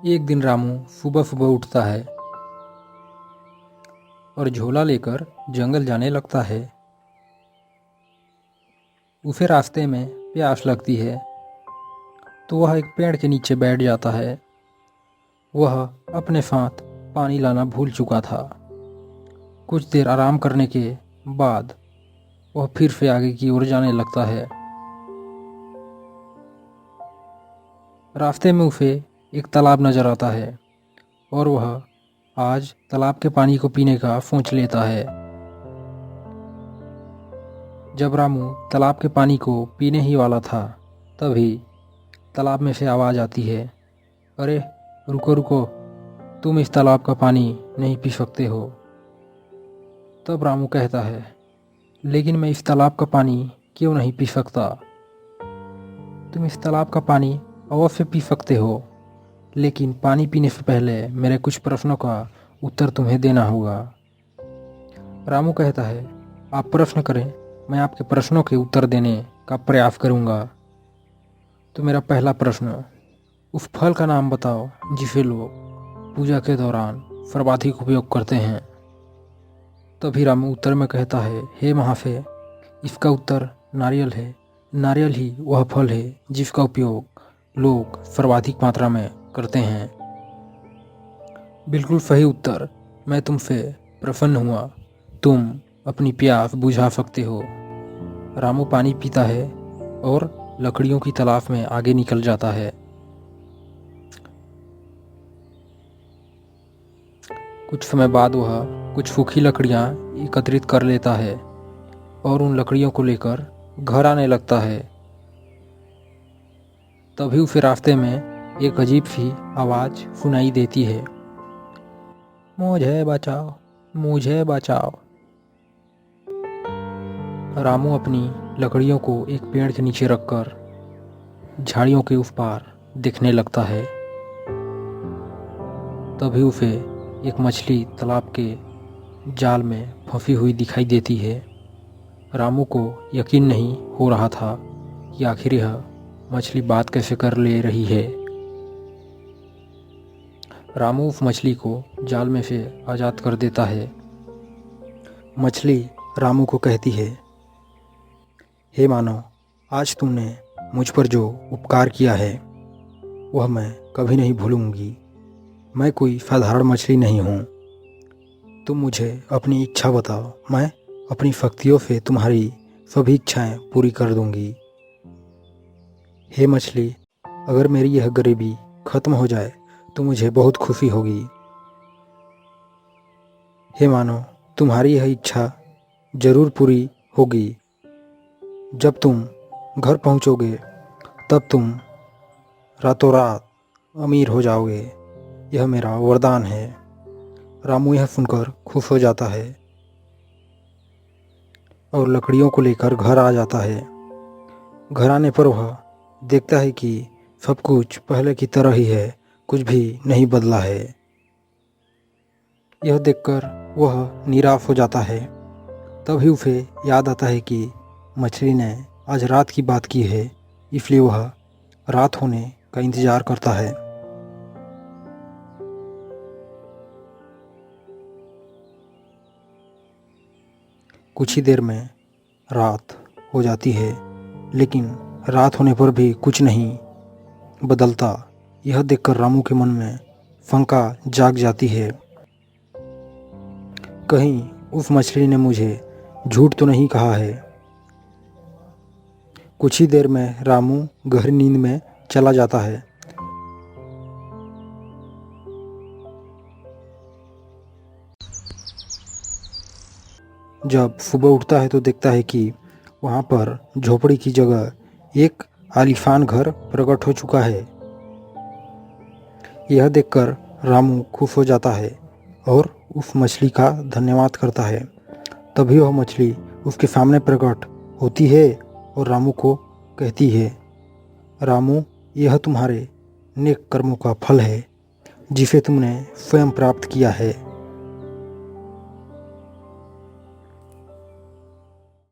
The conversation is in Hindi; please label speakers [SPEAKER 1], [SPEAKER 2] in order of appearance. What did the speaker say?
[SPEAKER 1] एक दिन रामू सुबह सुबह उठता है और झोला लेकर जंगल जाने लगता है। उसे रास्ते में प्यास लगती है तो वह एक पेड़ के नीचे बैठ जाता है। वह अपने साथ पानी लाना भूल चुका था। कुछ देर आराम करने के बाद वह फिर से आगे की ओर जाने लगता है। रास्ते में उसे एक तालाब नजर आता है और वह आज तालाब के पानी को पीने का सोच लेता है। जब रामू तालाब के पानी को पीने ही वाला था तभी तालाब में से आवाज़ आती है, अरे रुको रुको, तुम इस तालाब का पानी नहीं पी सकते हो। तब रामू कहता है, लेकिन मैं इस तालाब का पानी क्यों नहीं पी सकता? तुम इस तालाब का पानी अवश्य पी सकते हो, लेकिन पानी पीने से पहले मेरे कुछ प्रश्नों का उत्तर तुम्हें देना होगा। रामू कहता है, आप प्रश्न करें, मैं आपके प्रश्नों के उत्तर देने का प्रयास करूंगा। तो मेरा पहला प्रश्न, उस फल का नाम बताओ जिसे लोग पूजा के दौरान सर्वाधिक उपयोग करते हैं। तभी रामू उत्तर में कहता है, हे महाशय, इसका उत्तर नारियल है। नारियल ही वह फल है जिसका उपयोग लोग सर्वाधिक मात्रा में करते हैं। बिल्कुल सही उत्तर। मैं तुमसे प्रसन्न हुआ। तुम अपनी प्यास बुझा सकते हो। रामू पानी पीता है और लकड़ियों की तलाश में आगे निकल जाता है। कुछ समय बाद वह कुछ सूखी लकड़ियां एकत्रित कर लेता है और उन लकड़ियों को लेकर घर आने लगता है। तभी उसे रास्ते में एक अजीब सी आवाज़ सुनाई देती है, मुझे बचाओ, मुझे बचाओ। रामू अपनी लकड़ियों को एक पेड़ के नीचे रखकर झाड़ियों के उस पार देखने लगता है। तभी उसे एक मछली तालाब के जाल में फंसी हुई दिखाई देती है। रामू को यकीन नहीं हो रहा था कि आखिर यह मछली बात कैसे कर ले रही है। रामू उस मछली को जाल में से आज़ाद कर देता है। मछली रामू को कहती है, हे मानव, आज तुमने मुझ पर जो उपकार किया है वह मैं कभी नहीं भूलूंगी। मैं कोई साधारण मछली नहीं हूँ। तुम मुझे अपनी इच्छा बताओ, मैं अपनी शक्तियों से तुम्हारी सभी इच्छाएं पूरी कर दूंगी। हे मछली, अगर मेरी यह गरीबी खत्म हो जाए तो मुझे बहुत खुशी होगी। हे मानव, तुम्हारी यह इच्छा जरूर पूरी होगी। जब तुम घर पहुंचोगे तब तुम रातों रात अमीर हो जाओगे। यह मेरा वरदान है। रामू यह सुनकर खुश हो जाता है और लकड़ियों को लेकर घर आ जाता है। घर आने पर वह देखता है कि सब कुछ पहले की तरह ही है, कुछ भी नहीं बदला है। यह देखकर वह निराश हो जाता है। तभी उसे याद आता है कि मछली ने आज रात की बात की है, इसलिए वह रात होने का इंतजार करता है। कुछ ही देर में रात हो जाती है, लेकिन रात होने पर भी कुछ नहीं बदलता। यह देखकर रामू के मन में शंका जाग जाती है, कहीं उस मछली ने मुझे झूठ तो नहीं कहा है। कुछ ही देर में रामू गहरी नींद में चला जाता है। जब सुबह उठता है तो देखता है कि वहाँ पर झोपड़ी की जगह एक आलीशान घर प्रकट हो चुका है। यह देखकर रामू खुश हो जाता है और उस मछली का धन्यवाद करता है। तभी वह मछली उसके सामने प्रकट होती है और रामू को कहती है, रामू, यह तुम्हारे नेक कर्मों का फल है जिसे तुमने स्वयं प्राप्त किया है।